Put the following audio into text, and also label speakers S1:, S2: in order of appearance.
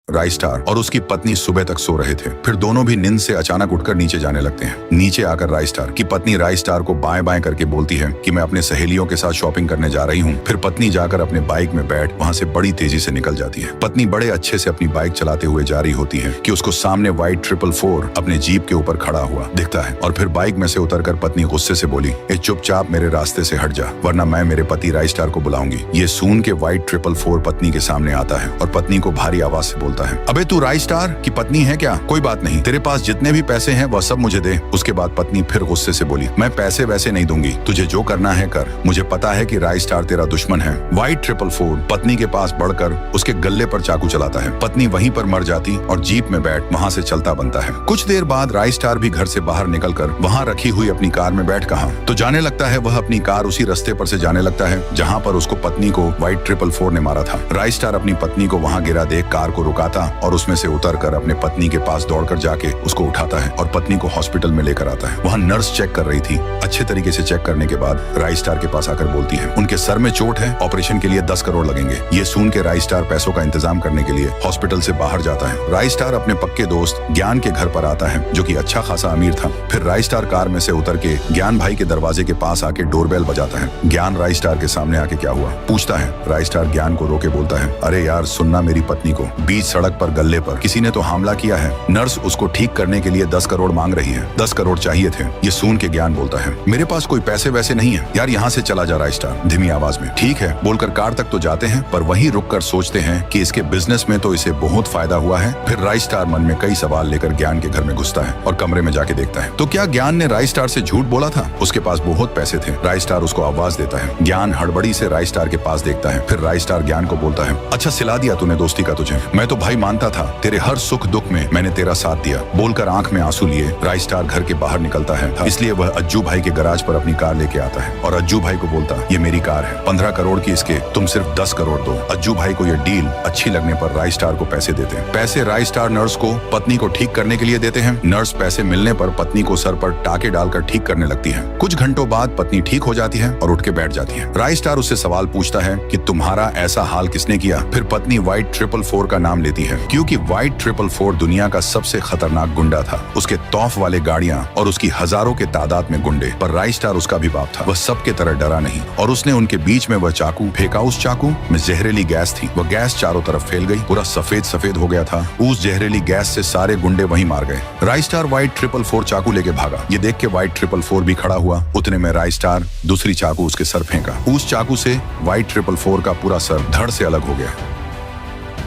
S1: राई स्टार और उसकी पत्नी सुबह तक सो रहे थे। फिर दोनों भी नींद से अचानक उठकर नीचे जाने लगते हैं। नीचे आकर राई स्टार की पत्नी राई स्टार को बाएं बाएं करके बोलती है कि मैं अपने सहेलियों के साथ शॉपिंग करने जा रही हूँ। फिर पत्नी जाकर अपने बाइक में बैठ वहाँ से बड़ी तेजी से निकल जाती है। पत्नी बड़े अच्छे से अपनी बाइक चलाते हुए जा रही होती है कि उसको सामने व्हाइट 444 अपने जीप के ऊपर खड़ा हुआ दिखता है और फिर बाइक में से उतरकर पत्नी गुस्से से बोली, ए चुपचाप मेरे रास्ते से हट जा, वरना मैं मेरे पति राई स्टार को बुलाऊंगी। ये सुन के व्हाइट 444 पत्नी के सामने आता है और पत्नी को भारी आवाज से बोलता है, अबे तू राई स्टार की पत्नी है क्या? कोई बात नहीं, तेरे पास जितने भी पैसे हैं वह सब मुझे दे। उसके बाद पत्नी फिर गुस्से से बोली, मैं पैसे वैसे नहीं दूंगी, तुझे जो करना है कर, मुझे पता है कि राई स्टार तेरा दुश्मन है। व्हाइट 444 पत्नी के पास बढ़कर उसके गले पर चाकू चलाता है। पत्नी वहीं पर मर जाती और जीप में बैठ वहाँ से चलता बनता है। कुछ देर बाद राई स्टार भी घर से बाहर निकलकर वहाँ रखी हुई अपनी कार में बैठ कहा तो जाने लगता है। वह अपनी कार उसी रास्ते पर से जाने लगता है जहाँ पर उसको पत्नी को व्हाइट 444 ने मारा था। राई स्टार अपनी पत्नी को वहाँ गिरा देख कार को रुकाता और उसमें से उतरकर अपने पत्नी के पास दौड़कर जाके उसको उठाता है और पत्नी को हॉस्पिटल में लेकर आता है। वहाँ नर्स चेक कर रही थी। अच्छे तरीके से चेक करने के बाद राई स्टार के पास आकर बोलती है, उनके सर में चोट है, ऑपरेशन के लिए 10 करोड़ लगेंगे। ये सुन के राई स्टार पैसों का इंतजाम करने के लिए हॉस्पिटल से बाहर जाता है। राई स्टार अपने पक्के दोस्त ज्ञान के घर पर आता है जो कि अच्छा खासा अमीर था। फिर राई स्टार कार में से उतर के ज्ञान भाई के दरवाजे के पास आके डोरबेल बजाता है। ज्ञान राई स्टार के सामने आके क्या हुआ पूछता है। राई स्टार ज्ञान को रोके बोलता है, अरे यार सुनना, मेरी पत्नी को बीच सड़क पर गल्ले पर किसी ने तो हमला किया है। नर्स उसको ठीक करने के लिए 10 करोड़ मांग रही है। 10 करोड़ चाहिए थे। ये सुन के ज्ञान बोलता है, मेरे पास कोई पैसे वैसे नहीं है यार, यहाँ से चला जा। राई स्टार धीमी आवाज में, ठीक है बोलकर कार तक तो जाते हैं पर वहीं रुककर सोचते हैं कि इसके बिजनेस में तो इसे बहुत फायदा हुआ है। फिर राई स्टार मन में कई सवाल लेकर ज्ञान के घर में घुसता है और कमरे में जाके देखता है तो क्या ज्ञान ने राई स्टार से झूठ बोला था? उसके पास बहुत पैसे थे। राई स्टार उसको आवाज देता है। ज्ञान हड़बड़ी से राई स्टार के पास देखता है। फिर राई स्टार ज्ञान को बोलता है, अच्छा सिला दिया तूने दोस्ती का तुझे, मैं तो भाई मानता था, तेरे हर सुख दुख में मैंने तेरा साथ दिया। बोलकर आंख में आंसू लिए राई स्टार घर के बाहर निकलता है। इसलिए वह अज्जू भाई के गराज पर अपनी कार लेके आता है और अज्जू भाई को बोलता, ये मेरी कार है, 15 करोड़ की इसके, तुम सिर्फ 10 करोड़ दो। अज्जू भाई को यह डील अच्छी लगने पर राई स्टार को पैसे देते हैं। पैसे राई स्टार नर्स को पत्नी को ठीक करने के लिए देते हैं। नर्स पैसे मिलने पर पत्नी को सर पर टाके डालकर ठीक करने लगती है। कुछ घंटों बाद पत्नी ठीक हो जाती है और उठ के बैठ जाती है। राई स्टार उससे सवाल पूछता है कि तुम्हारा ऐसा हाल किसने किया? फिर पत्नी व्हाइट 444 का नाम लेती है क्योंकि व्हाइट 444 दुनिया का सबसे खतरनाक गुंडा था। उसके तौफ वाले गाड़ियां और उसकी हजारों के तादाद में गुंडे, पर राई स्टार उसका भी बाप था। वह सबके तरह डरा नहीं और उसने उनके बीच में वह चाकू फेंका। उस चाकू में जहरीली गैस थी। वह गैस चारों तरफ फैल गई, पूरा सफेद सफेद हो गया था। उस जहरीली गैस से सारे गुंडे वहीं मार गए। राई स्टार व्हाइट 444 चाकू लेके भागा। ये देख के व्हाइट 444 भी खड़ा हुआ। उतने में राई स्टार दूसरी चाकू उसके सर फेंका। उस चाकू से व्हाइट 444 का पूरा सर धड़ से अलग हो गया।